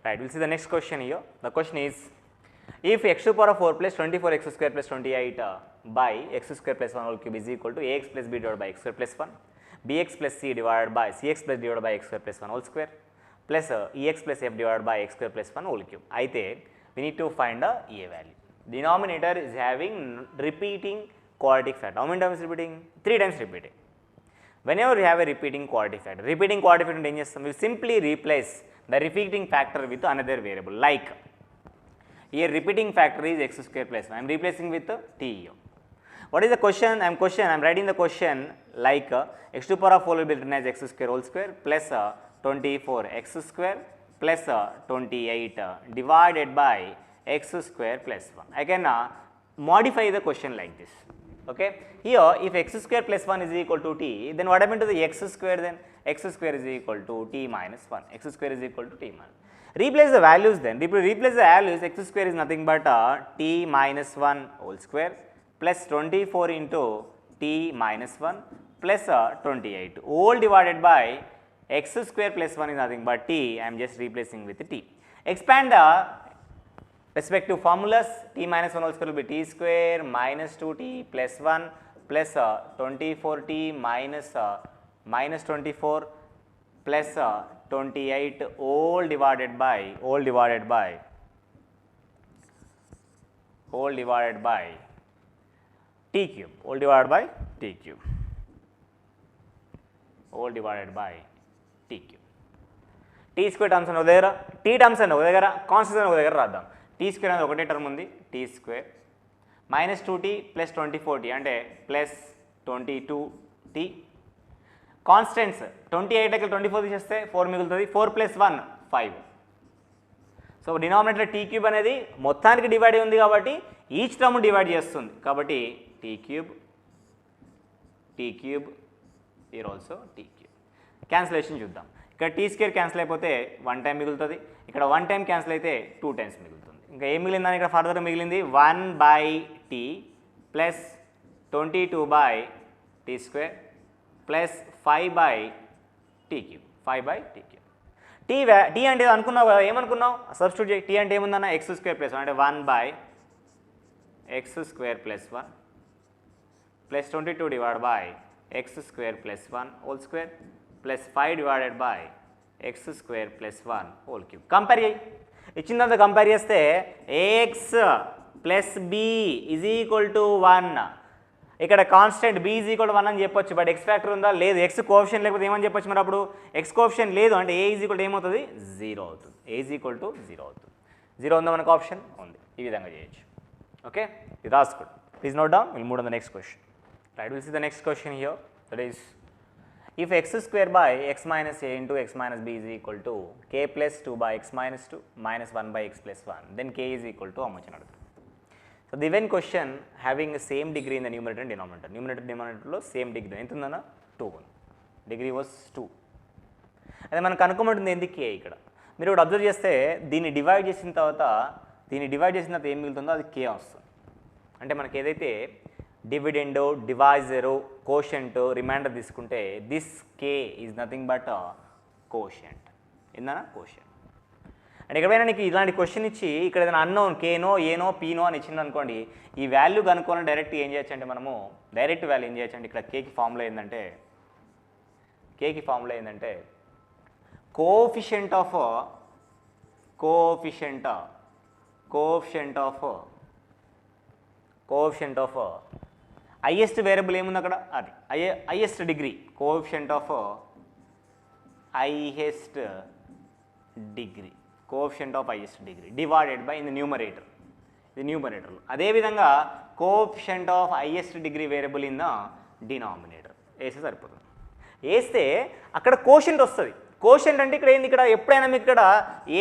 Right, we'll see the next question here. The question is, if x to the power of 4 plus 24x square plus 28 by x square plus 1 whole cube is equal to ax plus b divided by x square plus 1, bx plus c divided by cx plus divided by x square plus 1 whole square plus ex plus f divided by x square plus 1 whole cube. అయితే we need to find a value. Denominator is having repeating quadratic factor. How many times repeating? 3 times repeating. Whenever you have a repeating quadratic factor అంటే ఏం చేస్తాం? We simply replace the repeating factor with another variable. Like here repeating factor is x square plus 1. I am replacing with t. What is the question? I am writing the question like x to the power of 4 will be written as x square whole square plus 24x square plus 28 divided by x square plus 1. I can modify the question like this. Okay, here if x square plus 1 is equal to t, then what happened to the x square then? X square is equal to t minus 1. X square is equal to t minus. Replace the values then. Replace the values. X square is nothing but t minus 1 whole square plus 24 into t minus 1 plus 28 all divided by x square plus 1 is nothing but t. I am just replacing with t. Expand the respective formulas. T minus 1 whole square will be t square minus 2t plus 1 plus 24t minus 24 plus 28 all divided by t cube, all divided by t cube, all divided by t cube. t square terms అని ఒక దగ్గర, t terms అని ఒక దగ్గర, constants అని ఒక దగ్గర రాద్దాం. t square అనేది ఒకటే టర్మ్ ఉంది, t square minus 2t plus 24t అంటే ప్లస్ 22t. కాన్స్టెంట్స్ 28కి 24 తీసేస్తే 4 మిగులుతుంది, 4 plus 1 5. So denominator T cube అనేది మొత్తానికి డివైడ్ ఉంది కాబట్టి ఈచ్ టర్మ్ డివైడ్ చేస్తుంది కాబట్టి టీ క్యూబ్ ఈర్ ఆల్సో టీ క్యూబ్. క్యాన్సిలేషన్ చూద్దాం. ఇక్కడ టీ స్క్వేర్ క్యాన్సిల్ అయిపోతే 1 టైం మిగులుతుంది, ఇక్కడ 1 టైం క్యాన్సిల్ అయితే 2 టైమ్స్ మిగులుతుంది. ఇంకా ఏం మిగిలిందని ఇక్కడ ఫర్దర్ మిగిలింది 1 by T plus 22 by T square plus 5 by T cube, 5 by T cube. T అంటే అనుకున్నావు కదా, ఏమనుకున్నావు? సబ్స్టిట్యూట్ చేయి. టీ అంటే ఏముందన్న ఎక్స్ స్క్వేర్ ప్లస్ 1 అంటే 1 by X square plus 1 plus 22 divide by X square plus 1 whole square plus 5 divided by X square plus 1 whole cube. Compare చేయి. ఇచ్చిందంతా compare చేస్తే A X plus B is equal to 1. ఇక్కడ constant b is equal to 1 అని చెప్పొచ్చు, but X factor ఉందా? లేదు. X coefficient లేకపోతే ఏమని చెప్పొచ్చు మరి? అప్పుడు ఎక్స్ కోఎఫిషియంట్ లేదు అంటే ఏ ఈజ్ ఈక్వల్ టు ఏమవుతుంది? 0 అవుతుంది. ఏ ఈజ్ ఈక్వల్ టు 0 అవుతుంది. 0 ఉందా మనకు? ఆప్షన్ ఉంది. ఈ విధంగా చేయొచ్చు. ఓకే, ఇది రాసుకోండి. Please note down. Will move on the next question. Right, will see the next question here. That is if x square by x minus a into x minus b is equal to k plus 2 by x minus 2 minus 1 by x plus 1, then k is equal to how much అని అడుగుతారు. So the even question having same degree in the numerator and denominator. డినామినేటర్లో same degree ఎంత ఉందన్న? 2 ఉంది. Degree was 2. అదే మనకు కనుక్కోమంటుంది ఎందుకు కే. ఇక్కడ మీరు ఒకటి అబ్జర్వ్ చేస్తే దీన్ని డివైడ్ చేసిన తర్వాత ఏం మిగులుతుందో అది కే వస్తుంది. అంటే మనకి ఏదైతే డివిడెండ్, డివైజరు, కోషెంట్, రిమైండర్ తీసుకుంటే this K is nothing but quotient. ఏందన్నా? కోషెంట్. అండ్ ఎక్కడైనా నీకు ఇలాంటి క్వశ్చన్ ఇచ్చి ఇక్కడ ఏదైనా అన్నోన్ కేనో ఏనో పీనో అని ఇచ్చింది అనుకోండి, ఈ వాల్యూ కనుక్కోవాలని డైరెక్ట్ ఏం చేయొచ్చు అంటే మనము డైరెక్ట్ వాల్యూ ఏం చేయొచ్చు అంటే ఇక్కడ కేకి ఫార్ములా ఏంటంటే కోఎఫిషియంట్ ఆఫ్ హైయెస్ట్ వేరియబుల్ ఏముంది అక్కడ? అది highest degree. Coefficient of highest degree divided by in the numerator. ఇది న్యూమరేటర్లో. అదేవిధంగా coefficient of highest degree variable in the denominator వేస్తే సరిపోతుంది. వేస్తే అక్కడ కోషెంట్ వస్తుంది. కోషెంట్ అంటే ఇక్కడ ఏంది? ఇక్కడ ఎప్పుడైనా మీకు ఇక్కడ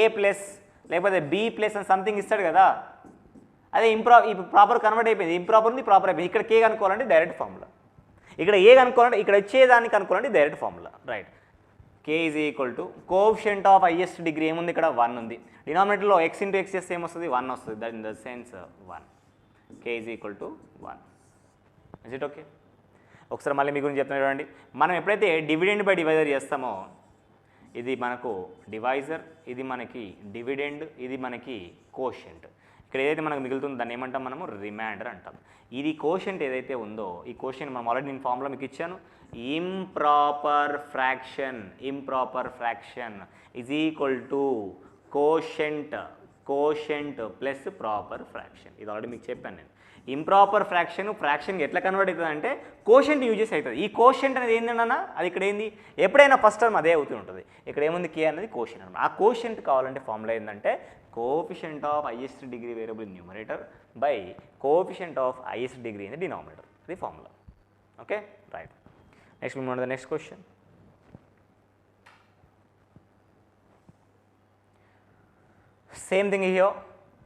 ఏ ప్లస్ లేకపోతే బి ప్లస్ అని సంథింగ్ ఇస్తాడు కదా, అదే ఇప్పుడు ప్రాపర్ కన్వర్ట్ అయిపోయింది. ఇంప్రాపర్ ఉంది, ప్రాపర్ అయిపోయింది. ఇక్కడ కే కనుక్కోవాలంటే డైరెక్ట్ ఫార్ములా, ఇక్కడ ఏ కనుక్కోవాలంటే ఇక్కడ వచ్చేదాన్ని కనుక్కోవాలంటే direct formula. Right, k is equal to coefficient of highest degree ఏముంది? ఇక్కడ 1 ఉంది. డినామినేటర్లో ఎక్స్ ఇంటూ ఎక్స్ చేస్తే ఏమొస్తుంది? 1 వస్తుంది. That in the sense 1. K is equal to 1. Is it okay? ఒకసారి మళ్ళీ మీ గురించి చెప్తున్నా చూడండి. మనం ఎప్పుడైతే డివిడెండ్ బై డివైజర్ చేస్తామో ఇది మనకు డివైజర్, ఇది మనకి డివిడెండ్, ఇది మనకి కోషెంట్. ఇక్కడ ఏదైతే మనకు మిగులుతుందో దాన్ని ఏమంటాం మనము రిమైండర్ అంటాం. ఇది కోషెంట్ ఏదైతే ఉందో ఈ కోషెంట్ మనం ఆల్రెడీ నేను ఫార్ములా మీకు ఇచ్చాను. Improper fraction is equal to quotient plus proper fraction. ఇది ఆల్రెడీ మీకు చెప్పాను నేను. ఇంప్రాపర్ ఫ్రాక్షన్కి ఎట్లా కన్వర్ట్ అవుతుంది అంటే కోషెంట్ యూజెస్ అవుతుంది. ఈ కోషెంట్ అనేది ఏంటన్నా అది ఇక్కడ ఏంది ఎప్పుడైనా ఫస్ట్ టర్మ్ అదే అవుతూ ఉంటుంది. ఇక్కడ ఏముంది కే అనేది కోషెంట్ అనమాట. ఆ కోషెంట్ కావాలంటే ఫార్ములా ఏంటంటే coefficient of highest degree variable in numerator by coefficient of highest degree in the denominator. ఇది formula. Okay right. Next we move on to the next question. Same thing here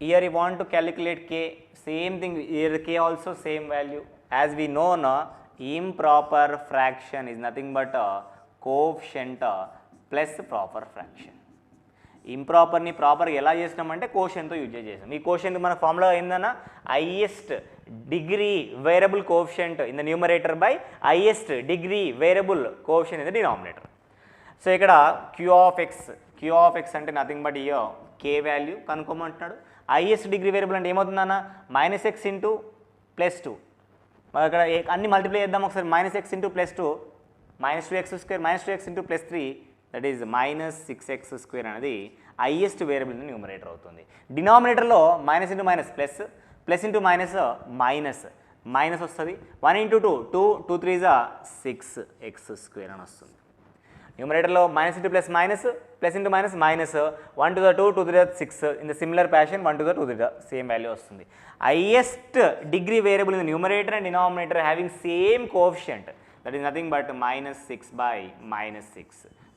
you want to calculate k, same thing here, k also same value. As we know now, improper fraction is nothing but a coefficient plus proper fraction. ఇంప్రాపర్ని ప్రాపర్గా ఎలా చేసినామంటే కోషెంట్తో use చేసాం. ఈ quotient మన formula ఏందన్నా highest degree variable coefficient in the numerator by highest degree variable coefficient in the denominator. So ఇక్కడ q of x అంటే nothing but ఇయో కే వాల్యూ కనుక్కోమంటున్నాడు. హైయెస్ట్ డిగ్రీ వేరియబుల్ అంటే ఏమవుతుందన్న -x ఇంటూ +2. ఇక్కడ అన్ని మల్టిప్లై చేద్దాం ఒకసారి. -x into +2 -2x into +3 is ఈజ్ -6x² అనేది హైయెస్ట్ వేరియబుల్ ఇన్ న్యూమరేటర్ అవుతుంది. డినామినేటర్లో minus into minus plus into minus minus వస్తుంది. 1 ఇంటూ 2 2 3 6x² అని వస్తుంది. న్యూమరేటర్లో minus into plus into minus 1 to the 2 2 to the 6 in the similar fashion 1 to the 2 to the same value వస్తుంది. Highest degree variable in the numerator and denominator having same coefficient that is nothing but -6/-6.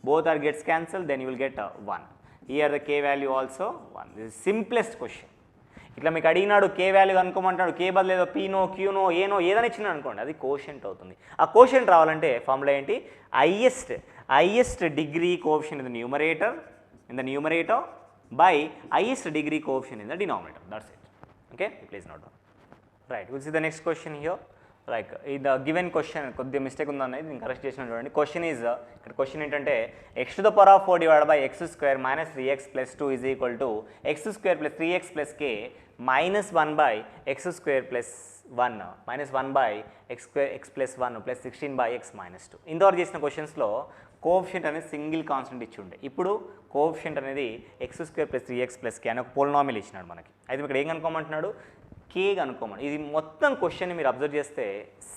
Both are gets cancelled, then you will get 1. Here the k value also 1. This is simplest question. ఇట్లా మీకు అడిగినాడు కే value అనుకోమంటాడు, కే బదులు ఏదో పీనో క్యూనో ఏనో ఏదైనా ఇచ్చినాడు అనుకోండి, అది quotient అవుతుంది. ఆ కోషెంట్ రావాలంటే ఫార్ములా ఏంటి highest degree coefficient in the numerator by highest degree coefficient in the denominator. That's it. Okay please note down. Right, will see the next question here. Like ఇది గివెన్ క్వశ్చన్ కొద్దిగా mistake ఉందన్నది నేను correct చేసిన చూడండి. Question is ఇక్కడ question ఏంటంటే x⁴ divide by x² - 3x + 2 is equal to x² + 3x + k -1/x² + 1 -1/x + 1 + 16/x - 2. ఇంతవరకు చేసిన క్వశ్చన్స్లో కోఎఫిషియంట్ అనేది సింగిల్ కాన్స్టెంట్ ఇచ్చి ఉండే. ఇప్పుడు కోఎఫిషియంట్ అనేది x² + 3x + k అని ఒక పోలినామియల్ ఇచ్చినాడు మనకి. అయితే ఇక్కడ ఏం కనుక్కోమంటున్నాడు, కే కనుక్కోమని. ఇది మొత్తం క్వశ్చన్ని మీరు అబ్జర్వ్ చేస్తే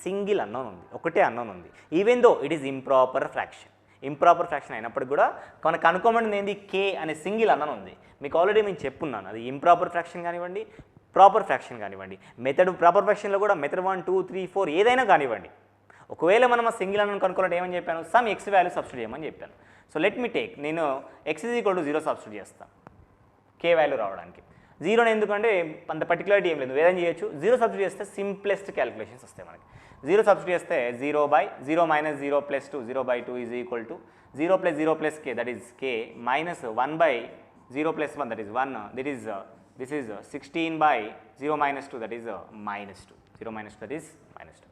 సింగిల్ అన్నోన్ ఉంది, ఒకటే అన్నోన్ ఉంది. Even though it is improper fraction అయినప్పటికీ కూడా మనకు కనుక్కోమని ఏంది కే అనే సింగిల్ అన్నోన్ ఉంది. మీకు ఆల్రెడీ నేను చెప్పున్నాను, అది ఇంప్రాపర్ ఫ్రాక్షన్ కానివ్వండి ప్రాపర్ ఫ్రాక్షన్ కానివ్వండి, మెథడ్ ప్రాపర్ ఫ్రాక్షన్లో కూడా మెథడ్ 1 2 3 4 ఏదైనా కానివ్వండి. ఒకవేళ మనం ఆ సింగిల్ అన్నోన్ కనుక్కోవాలంటే ఏమని చెప్పాను, సమ్ ఎక్స్ వాల్యూ సబ్స్టిట్యూట్ చేయమని చెప్పాను. సో లెట్ మీ టేక్, నేను x = 0 సబ్స్టిట్యూట్ చేస్తాను కే వాల్యూ రావడానికి. 0 ఎందుకంటే అంత పర్టికులారిటీ ఏం లేదు, ఏదైనా చేయొచ్చు. 0 సబ్స్టిట్యూట్ చేస్తే సింప్లెస్ట్ క్యాలిక్యులేషన్స్ వస్తాయి మనకి. 0 సబ్స్టిట్యూట్ చేస్తే 0/0 - 0 + 2 0/2 is equal to 0 + 0 + k that is k -1/0 + 1 that is 1 this is 16/0 - 2 that is -2 0 - 2 that is -2.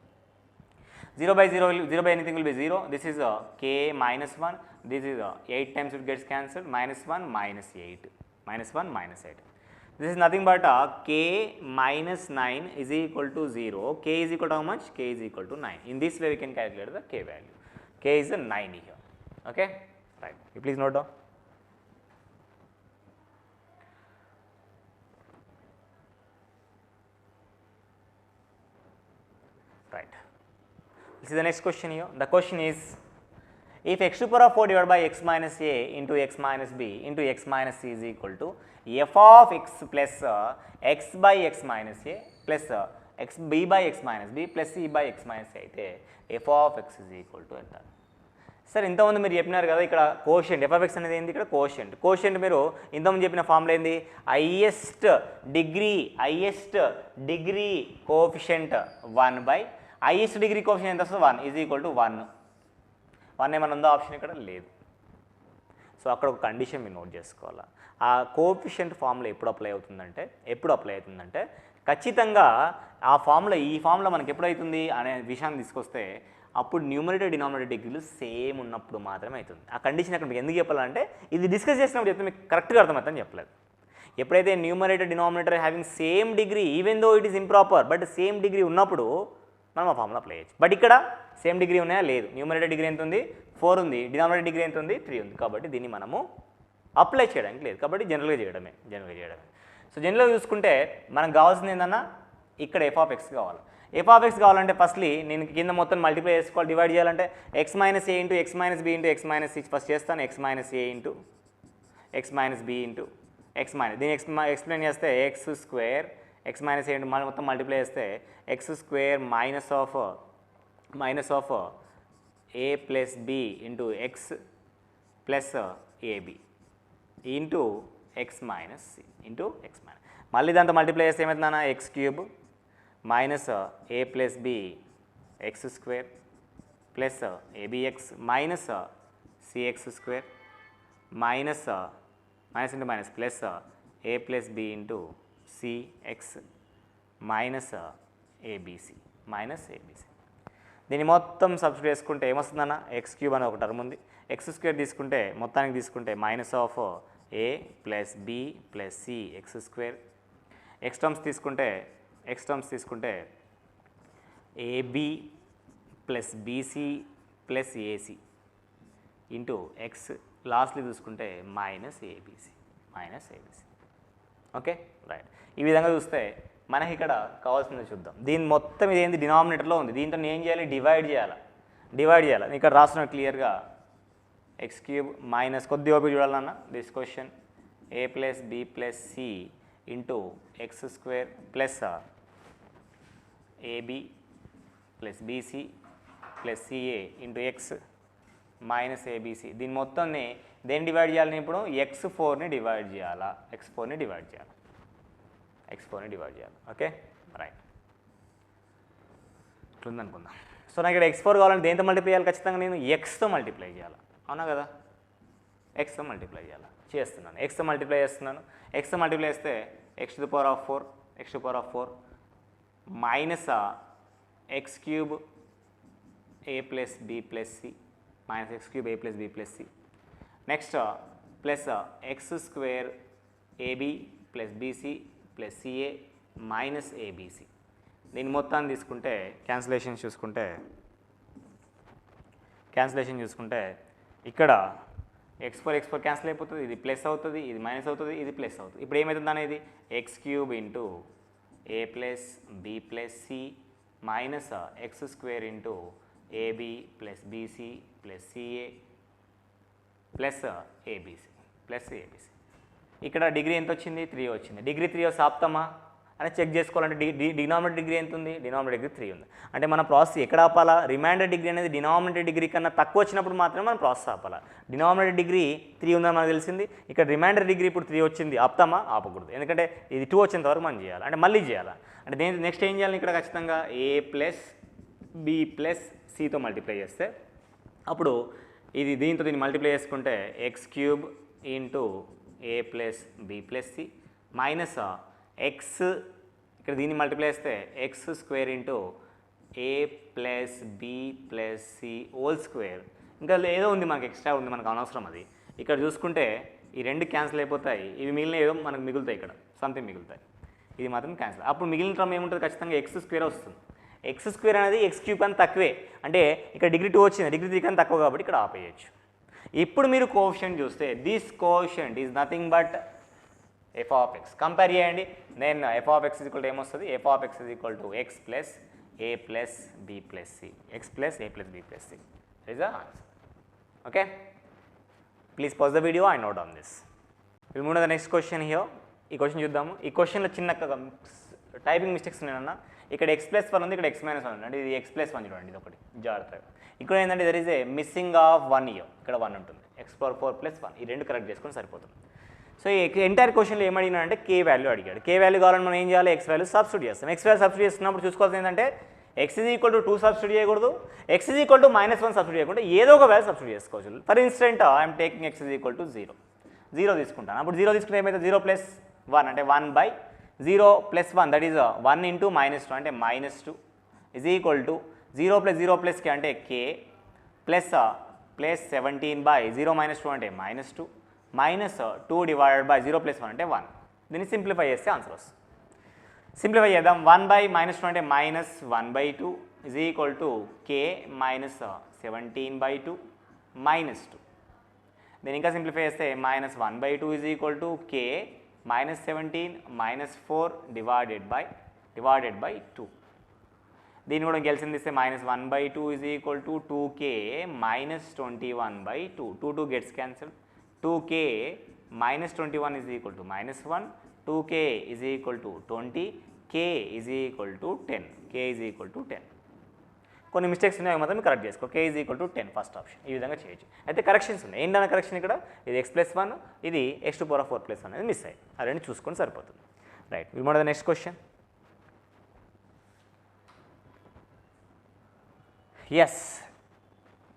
0/0 anything will be 0. This is k -1. This is 8 times it gets cancelled. -1 -8 -1 -8. This is nothing but k - 9 is equal to 0. K is equal to how much? K is equal to 9. In this way we can calculate the k value. K is 9 here. Okay, right. You please note down. Right. This is the next question here. The question is, if x⁴ divided by x minus a into x minus b into x minus c is equal to f of x plus x by x minus a plus x b by x minus b plus c by x minus a అయితే f of x is equal to ఎంత? Sir ఇంతకుముందు మీరు చెప్పినారు కదా ఇక్కడ quotient f of x అనేది ఏంది, ఇక్కడ కోషెంట్ మీరు ఇంతకుముందు చెప్పిన ఫార్ములా ఏంది, highest degree coefficient 1 by highest degree coefficient ఎంత వస్తుంది 1 ఈజ్ ఈక్వల్ టు 1 ఏమైనా ఉందో ఆప్షన్ ఇక్కడ లేదు. సో అక్కడ ఒక కండిషన్ మీరు నోట్ చేసుకోవాలా. ఆ కోఎఫిషియంట్ ఫార్ములా ఎప్పుడు అప్లై అవుతుందంటే ఖచ్చితంగా ఆ ఫామ్లో ఈ ఫామ్లో మనకి ఎప్పుడవుతుంది అనే విషయాన్ని తీసుకొస్తే అప్పుడు న్యూమరేటర్ డినామినేటర్ డిగ్రీలు సేమ్ ఉన్నప్పుడు మాత్రమే అవుతుంది. ఆ కండిషన్ అక్కడ మీకు ఎందుకు చెప్పాలంటే ఇది డిస్కస్ చేసినప్పుడు చెప్తే మీకు కరెక్ట్గా అర్థమవుతుందని చెప్పలేదు. ఎప్పుడైతే numerator denominator having same degree even though it is improper but same degree ఉన్నప్పుడు మనం ఆ ఫార్ములా అప్లై చేయొచ్చు. బట్ ఇక్కడ సేమ్ డిగ్రీ ఉన్నాయా లేదు, న్యూమరేటర్ డిగ్రీ ఎంత ఉంది 4 ఉంది, డినామినేటర్ డిగ్రీ ఎంత ఉంది 3 ఉంది. కాబట్టి దీన్ని మనము అప్లై చేయడానికి లేదు, కాబట్టి జనరల్గా చేయడమే. సో జనరల్గా చూసుకుంటే మనకు కావాల్సింది ఏంటన్నా ఇక్కడ ఎఫ్ ఆఫ్ ఎక్స్ కావాలి. ఎఫ్ ఆఫ్ ఎక్స్ కావాలంటే ఫస్ట్లీ నేను కింద మొత్తం మల్టిప్లై చేసుకోవాలి, డివైడ్ చేయాలంటే x minus a into x minus b into x minus c first చేస్తాను. X minus a into x minus b into x minus దీన్ని explain చేస్తే x square x minus a into మొత్తం multiply చేస్తే x square minus of a plus b into x plus ab into x minus C into x minus మళ్ళీ దాంతో multiply చేస్తే ఏమవుతుందన్నా x cube minus a plus b x square plus abx minus cx square minus into minus plus a plus b into cx minus abc దీన్ని మొత్తం substitute చేసుకుంటే ఏమొస్తుందన్న X cube అని ఒక term ఉంది. ఎక్స్ స్క్వేర్ తీసుకుంటే మొత్తానికి తీసుకుంటే minus of a plus B plus c x square x terms తీసుకుంటే ab plus BC plus ac into x lastly చూసుకుంటే మైనస్ ఏబీసీ. Okay right. ఈ విధంగా చూస్తే మనకి ఇక్కడ కావాల్సింది చూద్దాం. దీని మొత్తం ఇది ఏంది డినామినేటర్లో ఉంది, దీంతో ఏం చేయాలి డివైడ్ చేయాలి. ఇక్కడ రాస్తున్నా క్లియర్గా ఎక్స్ క్యూబ్ మైనస్ కొద్దిగా ఓపి చూడాలన్న this question a plus B plus c into X square plus ab plus BC plus ca into x minus ABC. దీని మొత్తాన్ని దేన్ని డివైడ్ చేయాలని ఇప్పుడు x4ని డివైడ్ చేయాలి. ఓకే రైట్ ఇట్లుందనుకుందాం. సో నాకు ఇక్కడ x4 కావాలంటే దేంతో మల్టిప్లై చేయాలి, ఖచ్చితంగా నేను ఎక్స్తో మల్టిప్లై చేయాలి, అవునా కదా. ఎక్స్తో మల్టిప్లై చేస్తున్నాను. ఎక్స్తో మల్టిప్లై చేస్తే x to the power of 4 minus X cube A plus B plus C next plus X square A B plus BC plus C A minus ABC. దీని మొత్తాన్ని తీసుకుంటే క్యాన్సిలేషన్ చూసుకుంటే ఇక్కడ x4 క్యాన్సిల్ అయిపోతుంది, ఇది ప్లస్ అవుతుంది, ఇది మైనస్ అవుతుంది, ఇది ప్లస్ అవుతుంది. ఇప్పుడు ఏమవుతుంది అనేది x cube into a plus B plus c minus x square into ab plus BC plus ca plus abc. ఇక్కడ డిగ్రీ ఎంత వచ్చింది 3 వచ్చింది. డిగ్రీ 3 ఆపుతామా అని చెక్ చేసుకోవాలంటే డినామినేటర్ డిగ్రీ ఎంత ఉంది, డినామినేటర్ డిగ్రీ 3 ఉంది. అంటే మన ప్రాసెస్ ఎక్కడ ఆపాలా, రిమైండర్ డిగ్రీ అనేది డినామినేటర్ డిగ్రీ కన్నా తక్కువ వచ్చినప్పుడు మాత్రమే మనం ప్రాసెస్ ఆపాలా. డినామినేటర్ డిగ్రీ 3 ఉందని మనకు తెలిసింది, ఇక్కడ రిమైండర్ డిగ్రీ ఇప్పుడు 3 వచ్చింది, ఆపుతామా ఆపకూడదు, ఎందుకంటే ఇది 2 వచ్చేంత వరకు మనం చేయాలి, అంటే మళ్ళీ చేయాలి. అంటే నెక్స్ట్ ఏం చేయాలి, ఇక్కడ ఖచ్చితంగా ఏ ప్లస్ బి ప్లస్ సితో మల్టిప్లై చేస్తే అప్పుడు దీన్ని మల్టిప్లై చేసుకుంటే x cube into a plus B plus c minus x ఇక్కడ దీన్ని మల్టిప్లై చేస్తే x square into a plus B plus c whole square. ఇంకా ఏదో ఉంది మనకి ఎక్స్ట్రా ఉంది, మనకు అనవసరం అది. ఇక్కడ చూసుకుంటే ఈ రెండు క్యాన్సిల్ అయిపోతాయి, ఇవి మిగిలిన ఏదో మనకు మిగులుతాయి, ఇక్కడ సంథింగ్ మిగులుతాయి, ఇది మాత్రం క్యాన్సిల్. అప్పుడు మిగిలిన టర్మ్ ఏముంటుంది, ఖచ్చితంగా ఎక్స్ స్క్వేర్ వస్తుంది. ఎక్స్ స్క్వేర్ అనేది ఎక్స్ క్యూబ్ కన్నా తక్కువే, అంటే ఇక్కడ డిగ్రీ 2 వచ్చింది, డిగ్రీ 3 కన్నా తక్కువ, కాబట్టి ఇక్కడ ఆపేయచ్చు. ఇప్పుడు మీరు కోఎఫిషియంట్ చూస్తే this coefficient is nothing but f of x. Compare చేయండి, నేను f of x equal to ఏమొస్తుంది, f of x equal to x plus a plus B plus c, x plus a plus B plus c is the answer. Okay, please pause the video and note on this. Will move to the next question here. ఈ question చూద్దాము. ఈ క్వశ్చన్లో చిన్న typing mistakes ఉన్నాయన్న. ఇక్కడ x + 1 ఉంది, ఇక్కడ x - 1 ఉంది, అంటే ఇది x + 1 చూడండి, ఇది ఒకటి జాగ్రత్తగా. ఇక్కడ ఏంటంటే there is a missing of 1 year, ఇక్కడ 1 ఉంటుంది, x⁴ + 1, ఈ రెండు కరెక్ట్ చేసుకొని సరిపోతుంది. సో ఈ ఎంటైర్ క్వశ్చన్లో ఏమడిగినాడంటే k వాల్యూ అడిగాడు. k వాల్యూ కావాలని మనం ఏం చేయాలి, x వాల్యూ సబ్స్టిట్యూట్ చేస్తాం. x వాల్యూ సబ్స్టిట్యూట్ చేస్తున్నప్పుడు చూసుకోవాల్సింది ఏంటంటే x = 2 సబ్స్టిట్యూట్ చేయకూడదు, x = -1 సబ్స్టిట్యూట్ చేయకుండా ఏదో ఒక వాల్యూ సబ్స్టిట్యూట్ చేసుకోవచ్చు. For instant I'm taking x = 0 తీసుకుంటాను. అప్పుడు 0 తీసుకుంటే ఏమైతే 0 + 1 అంటే 1/, 0 plus 1 that is 1 into minus 2 అంటే minus 2 is equal to 0 plus 0 plus k అంటే k plus 17 by 0 minus 2 అంటే minus 2 minus 2 divided by 0 plus 1 అంటే 1. దీన్ని సింప్లిఫై చేస్తే ఆన్సర్ వస్తుంది. సింప్లిఫై చేద్దాం. 1 by minus 2 అంటే minus 1 by 2 is equal to k minus 17 by 2 minus 2. దీన్ని ఇంకా సింప్లిఫై చేస్తే minus 1 by 2 is equal to k minus 17 minus 4 divided by 2. దీన్ని కూడా గెలిచింది ఇస్తే minus 1 by 2 is equal to 2k minus 21 by 2. 2 gets cancelled. 2k minus 21 is equal to minus 1. 2k is equal to 20. k is equal to 10. k is equal to 10. కొన్ని mistakes ఉన్నాయి మాత్రం correct చేసుకో. k is equal to 10 first option. ఈ విధంగా చేయొచ్చు. అయితే corrections ఉన్నాయి. ఏంటన్న కరెక్షన్ ఇక్కడ? ఇది x plus 1, ఇది x to power of 4 plus 1 అనేది మిస్ అయ్యి. ఆ రెండు చూసుకొని సరిపోతుంది. Right, will move to the next question. Yes,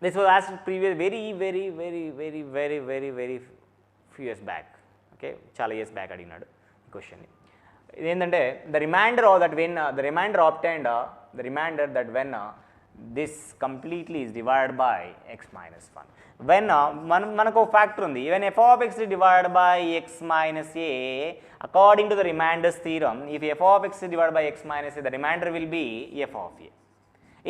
this was asked previous very few years back. Okay, చాలా years back అడిగినాడు ఈ క్వశ్చన్ని. ఇదేంటంటే the remainder that when this completely is divided by x minus 1. When మనకు ఒక factor ఉంది, when f of x is divided by x minus a, according to the remainders theorem, if f of x is divided by x minus a, the remainder will be f of a.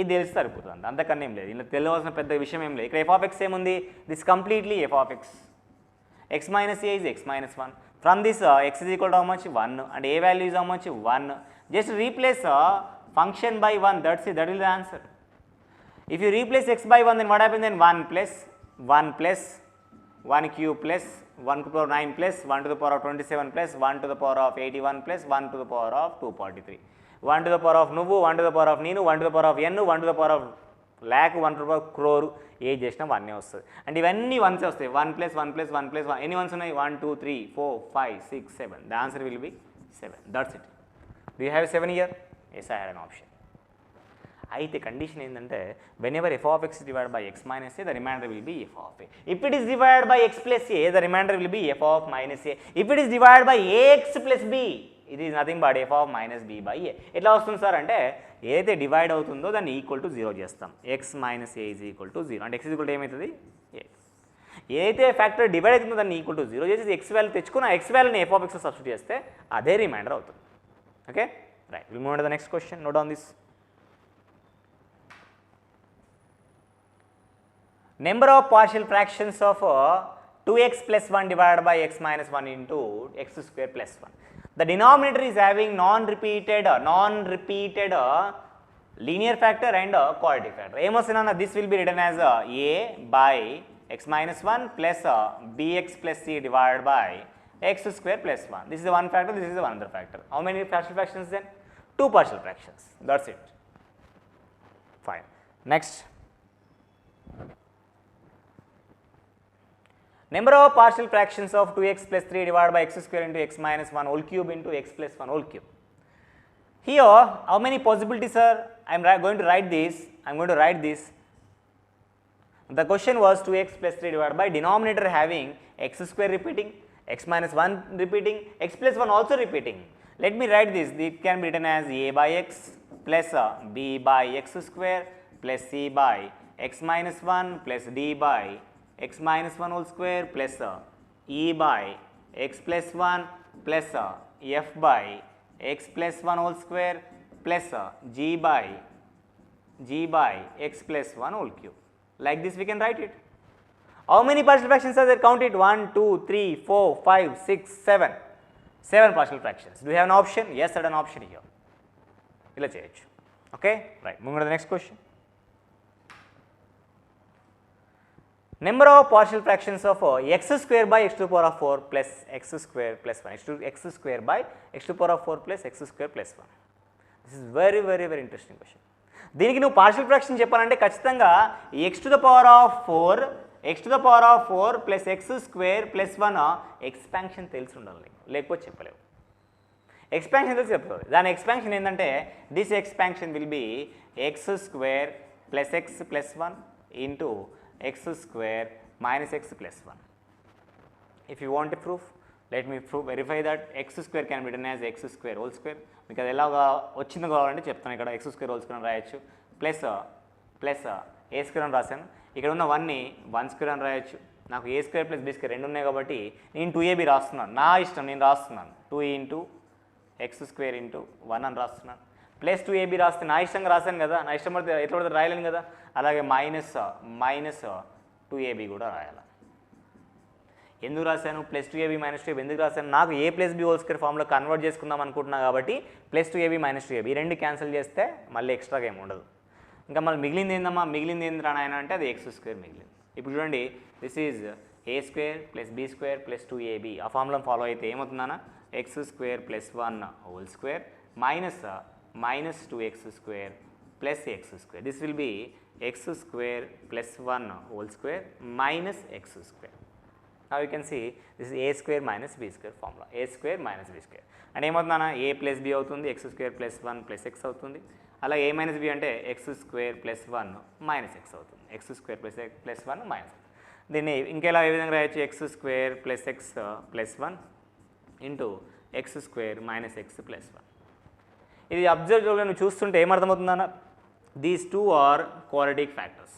ఇది తెలిసి సరిపోతుంది, అంతకన్నా ఏం లేదు. ఇలా తెలియవలసిన పెద్ద విషయం ఏం లేదు. ఇక్కడ f of x ఏముంది? This completely f of x. x minus a is x minus 1. From this x is equal to how much? 1, and a value is how much? 1. Just replace function by 1, that is the answer. If you replace x by 1, then what happens? Then 1 plus 1 cube plus 1 to the power 9 plus 1 to the power of 27 plus 1 to the power of 81 plus 1 to the power of 243. 1 to the power of నువ్వు, 1 to the power of నేను, 1 to the power of n, 1 to the power of lakh, 1 to the power of crore, ఏది చేసినా 1 వస్తుంది. అంటే ఇవన్నీ 1s వస్తాయి. 1 plus 1 plus 1 plus 1, ఎన్ని 1s ఉన్నాయి? 1 2 3 4 5 6 7. The answer will be 7. That's it. Do you have 7 here? Yes, I had an option. అయితే condition ఏంటంటే whenever f of x is divided by x minus a, the remainder will be f of a. If it is divided by x plus a, the remainder will be f of minus a. If it is divided by ax plus b, it is nothing but f of minus b by a. ఎట్లా వస్తుంది sir అంటే ఏదైతే divide అవుతుందో దాన్ని equal to 0 చేస్తాం. x minus a is equal to 0. అంటే x is equal to ఏమవుతుంది? a. ఏదైతే ఫ్యాక్టర్ డివైడ్ అవుతుందో దాన్ని ఈక్వల్ టు 0 చేసి x వాల్యూ తెచ్చుకుని x వాల్యూని f of x సబ్స్టిట్యూట్ చేస్తే అదే రిమైండర్ అవుతుంది. Okay, right, will move to the next question. Note on this. Number of partial fractions of 2x plus 1 divided by x minus 1 into x square plus 1. The denominator is having non-repeated linear factor and quadratic factor. This will be written as a by x minus 1 plus bx plus c divided by x square plus 1. This is the one factor, this is the another factor. How many partial fractions then? 2 partial fractions. That's it. Fine. Next. Number of partial fractions of 2x plus 3 divided by x square into x minus 1 whole cube into x plus 1 whole cube. Here, how many possibilities are? I am going to write this. The question was 2x plus 3 divided by denominator having x square repeating, x minus 1 repeating, x plus 1 also repeating. Let me write this. It can be written as a by x plus b by x square plus c by x minus 1 plus d by x minus 1 whole square plus e by x plus 1 plus f by x plus 1 whole square plus g by x plus 1 whole cube. Like this we can write it. How many partial fractions are there? Count it. 1 2 3 4 5 6 7. 7 partial fractions. Do you have an option? Yes, I had an option here. Ila cheyochu. Okay, right, moving on to the next question. Number of partial fractions of x square by x to the power of 4 plus x square plus 1. x square by x to the power of 4 plus x square plus 1. This is very interesting question. దీనికి నువ్వు partial fraction చెప్పాలంటే ఖచ్చితంగా x to the power of 4 plus x square plus 1 expansion తెలిసి ఉండాలి, లేకపోతే చెప్పలేవు. Expansion తెలిసి చెప్తుంది. దాని ఎక్స్పాన్షన్ ఏంటంటే this expansion will be x square plus x plus 1 into x square minus x plus 1. If you want a proof, let me verify that X square can be written as X square whole square. మీకు అది ఎలాగా వచ్చిందో కావాలంటే చెప్తాను. ఇక్కడ x square whole square అని రాయొచ్చు, plus ఏ square అని రాశాను. ఇక్కడ ఉన్న 1ని 1 స్క్వేర్ అని రాయొచ్చు. నాకు ఏ స్క్వేర్ ప్లస్ బీ స్క్వేర్ రెండు ఉన్నాయి కాబట్టి నేను 2ab రాస్తున్నాను. నా ఇష్టం, నేను రాస్తున్నాను 2 ఇంటూ ఎక్స్ స్క్వేర్ ఇంటూ 1 అని రాస్తున్నాను. ప్లస్ 2ab రాస్తే నా ఇష్టంగా రాశాను కదా, నా ఇష్టం పడితే ఎట్లా పడితే రాయలేను కదా. అలాగే మైనస్ 2ab కూడా రాయాలి. ఎందుకు రాశాను ప్లస్ 2ab మైనస్ 2ab ఎందుకు రాశాను? నాకు ఏ ప్లస్ బి హోల్ స్క్వేర్ ఫామ్లో కన్వర్ట్ చేసుకుందాం అనుకుంటున్నా కాబట్టి ప్లస్ 2ab మైనస్ 2ab ఈ రెండు క్యాన్సిల్ చేస్తే మళ్ళీ ఎక్స్ట్రాగా ఏమి ఉండదు. ఇంకా మళ్ళీ మిగిలింది ఏందమ్మా, మిగిలింది ఏంది రానాయన అంటే అది ఎక్స్ స్క్వేర్ మిగిలింది. ఇప్పుడు చూడండి, this is a square plus b square plus 2ab. ఆ ఫార్ములా ఫాలో అయితే ఏమవుతుందన్నా, x square plus 1 whole square minus 2x square plus X square. This will be x square plus 1 whole square minus x square. Now you can see this is a square minus b square formula, a square minus b square. అంటే ఏమవుతుందన్నా, a plus b అవుతుంది, x square plus 1 plus x అవుతుంది. అలా a minus b అంటే x square plus 1 minus x అవుతుంది, x square plus 1 minus. దీన్ని ఇంకెలా ఏ విధంగా రాయొచ్చు, x square plus x plus 1 into x square minus x plus 1. ఇది అబ్జర్వ్గా నువ్వు చూస్తుంటే ఏమర్థమవుతుందన్నా, these two are quadratic factors.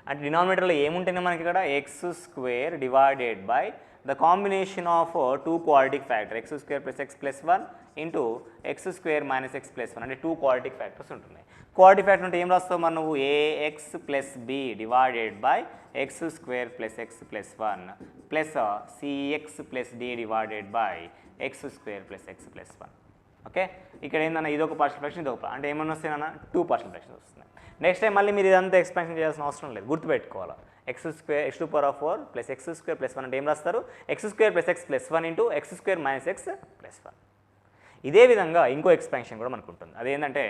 అంటే డినామినేటర్లో ఏముంటేనే మనకి ఇక్కడ x square divided by the combination of two quadratic factor X square plus X plus 1 into X square minus X plus 1 అంటే టూ క్వాడ్రాటిక్ ఫ్యాక్టర్స్ ఉంటున్నాయి. క్వాడ్రాటిక్ ఫ్యాక్టర్ అంటే ఏం రాస్తావు మరి నువ్వు, A X plus B divided by X square plus X plus 1 plus C X plus D divided by X square plus X plus 1. Okay, ఇక్కడ ఏందన్నా ఇదొక పార్షియల్ ఫ్రాక్షన్, ఇదొక అంటే ఏమన్నా వస్తాయన్నా 2 పార్షియల్ ఫ్రాక్షన్స్ వస్తున్నాయి. నెక్స్ట్ టైం మళ్ళీ మీరు ఇదంతా ఎక్స్పాన్షన్ చేయాల్సిన అవసరం లేదు, గుర్తుపెట్టుకోవాలి. X square x to the power of 4 plus X square plus 1 అంటే ఏం రాస్తారు, X square plus X plus 1 into X square minus X plus 1. ఇదే విధంగా ఇంకో ఎక్స్పాన్షన్ కూడా మనకు ఉంటుంది. అదేంటంటే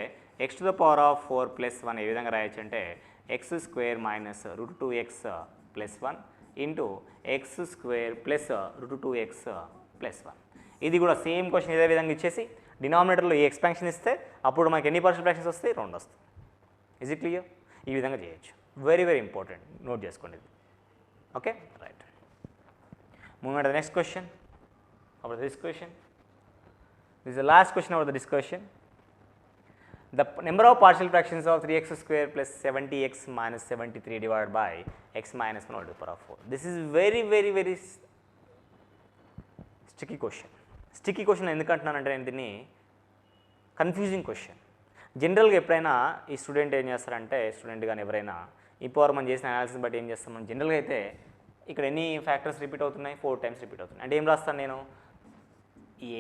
x to the power of 4 plus 1 ఏ విధంగా రాయొచ్చు అంటే X square minus √2x plus 1 into X square plus √2x plus 1. ఇది కూడా సేమ్ క్వశ్చన్ ఇదే విధంగా ఇచ్చేసి డినామినేటర్లో ఈ ఎక్స్పాన్షన్ ఇస్తే అప్పుడు మనకి ఎన్ని పార్షియల్ ఫ్రాక్షన్స్ వస్తాయి, 2 వస్తాయి. Is it clear? ఈ విధంగా చేయొచ్చు. వెరీ వెరీ ఇంపార్టెంట్, నోట్ చేసుకోండి ఇది. Okay, right. Moving on to the next question about this question. This is the last question about the discussion. The number of partial fractions of 3x square plus 70x minus 73 divided by x minus 1 to the power of 4. This is very very very sticky question. Sticky question ఎందుకంటున్నానంటే నేను దీన్ని confusing question. జనరల్గా ఎప్పుడైనా ఈ student ఏం చేస్తారంటే, student కానీ ఎవరైనా ఈ పవర్ మనం చేసిన అనాలిసిస్ బట్టి ఏం చేస్తాం మనం జనరల్గా అయితే ఇక్కడ ఎన్ని ఫ్యాక్టర్స్ రిపీట్ అవుతున్నాయి, 4 టైమ్స్ రిపీట్ అవుతున్నాయి. అంటే ఏం రాస్తాను నేను,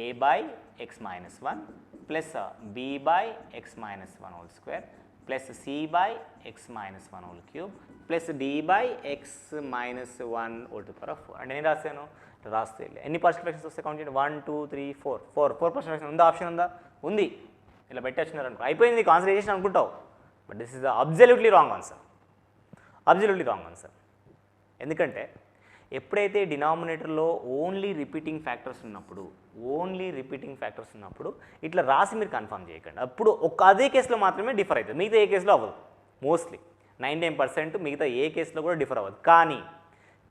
a by x minus 1 plus b by x minus 1 whole square plus c by x minus 1 whole cube plus d by x minus 1 whole to the power of 4. అంటే నేను రాస్తాను, రాస్తే ఎన్ని పార్షియల్ ఫ్రాక్షన్స్ వస్తాయి కౌంట్ చేయండి, 1 2 3 4 partial fraction ఉందా, option ఉందా, ఉంది. ఇలా పెట్టేస్తున్నారు అనుకో, అయిపోయింది కాన్సన్ట్రేషన్ అనుకుంటావు. But this is the absolutely wrong answer, absolutely wrong answer. ఎందుకంటే ఎప్పుడైతే డినామినేటర్లో ఓన్లీ రిపీటింగ్ ఫ్యాక్టర్స్ ఉన్నప్పుడు ఇట్లా రాసి మీరు కన్ఫర్మ్ చేయకండి. అప్పుడు అదే కేసులో మాత్రమే డిఫర్ అవుతుంది, మిగతా ఏ కేసులో అవ్వదు. మోస్ట్లీ 99% మిగతా ఏ కేసులో కూడా డిఫర్ అవ్వదు.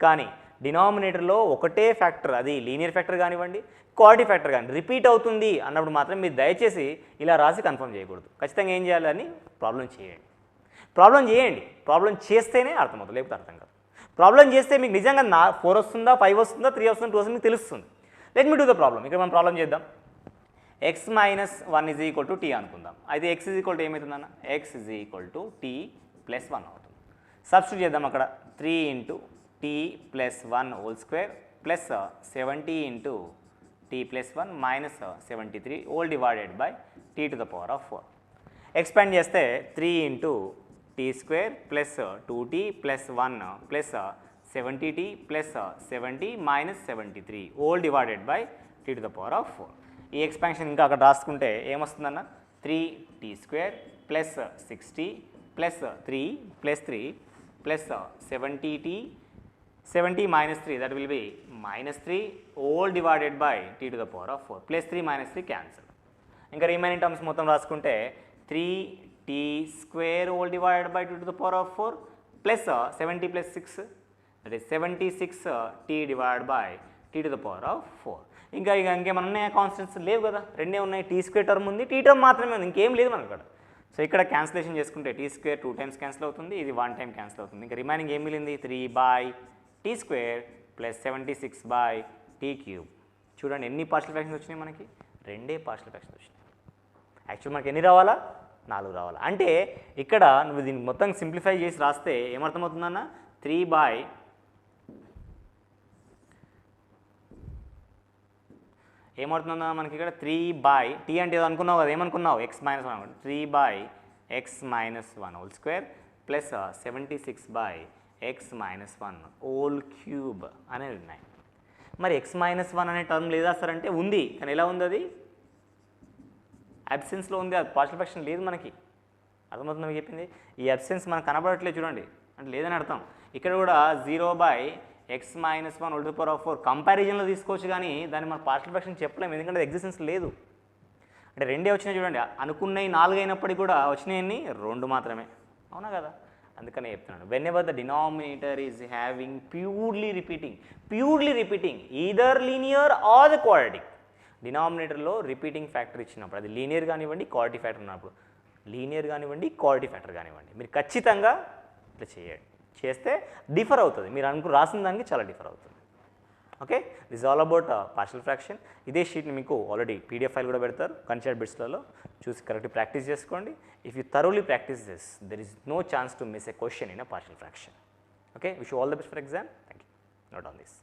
కానీ డినామినేటర్లో ఒకటే ఫ్యాక్టర్, అది లీనియర్ ఫ్యాక్టర్ కానివ్వండి, క్వాడ్రాటిక్ ఫ్యాక్టర్ కానీ రిపీట్ అవుతుంది అన్నప్పుడు మాత్రం మీరు దయచేసి ఇలా రాసి కన్ఫర్మ్ చేయకూడదు. ఖచ్చితంగా ఏం చేయాలని ప్రాబ్లం చేయండి. ప్రాబ్లం చేస్తేనే అర్థమవుతుంది, లేకపోతే అర్థం కాదు. ప్రాబ్లం చేస్తే మీకు నిజంగా 4 వస్తుందా, 5 వస్తుందా, 3 వస్తుందా, 2 వస్తుందా మీకు తెలుస్తుంది. Let me do the problem. ఇక్కడ మనం ప్రాబ్లం చేద్దాం. x minus 1 is equal to t అనుకుందాం. అయితే x ఈజ్ ఈక్వల్ టు ఏమవుతుందన్న, x is equal to t plus 1 అవుతుంది. సబ్స్టిట్యూట్ చేద్దాం. అక్కడ 3 into t plus 1 whole square plus 70 into t plus 1 minus 73 whole divided by t to the power of 4. Expand చేస్తే 3 into t square plus 2t plus 1 plus 70t plus 70 minus 73 whole divided by t to the power of 4. ఈ expansion ఇంకా అక్కడ రాసుకుంటే ఏమొస్తుందన్న, 3t square plus 60 plus 3 plus 3 plus 70t 70 minus 3 that will be minus 3 whole divided by t to the power of 4 plus 3 minus 3 cancel. ఇంకా remaining terms మొత్తం రాసుకుంటే 3t square whole divided by 2 to the power of 4 plus 70 plus 6 that is 76t divided by t⁴. ఇంకా ఇంకేమన్నా ఉన్నాయా constants? లేవు కదా, రెండే ఉన్నాయి. t² టర్మ్ ఉంది, t టర్మ్ మాత్రమే ఉంది, ఇంకేం లేదు మనకు అక్కడ. సో ఇక్కడ క్యాన్సిలేషన్ చేసుకుంటే t² 2 టైమ్స్ క్యాన్సిల్ అవుతుంది, ఇది 1 టైం క్యాన్సిల్ అవుతుంది. ఇంకా రిమైనింగ్ ఏం మిగిలింది? 3/t² plus 76/t³. చూడండి ఎన్ని పార్షియల్ ఫ్రాక్షన్స్ వచ్చినాయి మనకి? రెండే పార్షియల్ ఫ్రాక్షన్స్ వచ్చినాయి. యాక్చువల్ మనకి ఎన్ని రావాలా? 4 రావాలా. అంటే ఇక్కడ నువ్వు దీన్ని మొత్తం సింప్లిఫై చేసి రాస్తే ఏమర్థమవుతుందన్న? 3 ఏమవుతుందన్నా మనకి ఇక్కడ 3/t అంటే ఏదో అనుకున్నావు కదా, ఏమనుకున్నావు? x-1 3/x-1² ప్లస్ 76/x-1³ అనేవి ఉన్నాయి. మరి x-1 అనే టర్మ్ లేదా సార్ అంటే ఉంది, కానీ ఎలా ఉంది? అది అబ్సెన్స్లో ఉంది, అది పార్షియల్ ఫ్రాక్షన్ లేదు మనకి. అర్థమవుతుంది మీకు చెప్పింది? ఈ అబ్సెన్స్ మనకు కనబడట్లేదు చూడండి, అంటే లేదని అర్థం. ఇక్కడ కూడా 0/x-1² కంపారిజన్లో తీసుకోవచ్చు, కానీ దాన్ని మనం పార్షియల్ ఫ్రాక్షన్ చెప్పలేము, ఎందుకంటే అది ఎగ్జిస్టెన్స్ లేదు. అంటే రెండే వచ్చినాయి చూడండి, అనుకున్నవి 4 అయినప్పటికీ కూడా వచ్చినాయన్ని 2 మాత్రమే, అవునా కదా? అందుకనే చెప్తున్నాను, whenever the denominator is having purely repeating either linear or the quadratic. డినామినేటర్లో రిపీటింగ్ ఫ్యాక్టర్ ఇచ్చినప్పుడు, అది లీనియర్ కానివ్వండి, క్వాడ్రాటిక్ ఫ్యాక్టర్ ఉన్నప్పుడు, లీనియర్ కానివ్వండి, క్వాడ్రాటిక్ ఫ్యాక్టర్ కానివ్వండి, మీరు ఖచ్చితంగా ఇట్లా చేయండి. చేస్తే డిఫర్ అవుతుంది, మీరు రాసిన దానికి చాలా డిఫర్ అవుతుంది. Okay, this all about partial fraction. ఇదే షీట్ని మీకు ఆల్రెడీ పీడిఎఫ్ ఫైల్ కూడా పెడతారు కన్సర్ట్ బిట్స్లలో, చూసి కరెక్ట్ ప్రాక్టీస్ చేసుకోండి. If you thoroughly practice this, there is no chance to miss a question in a partial fraction. Okay, wish you all the best for exam. Thank you. Note on this.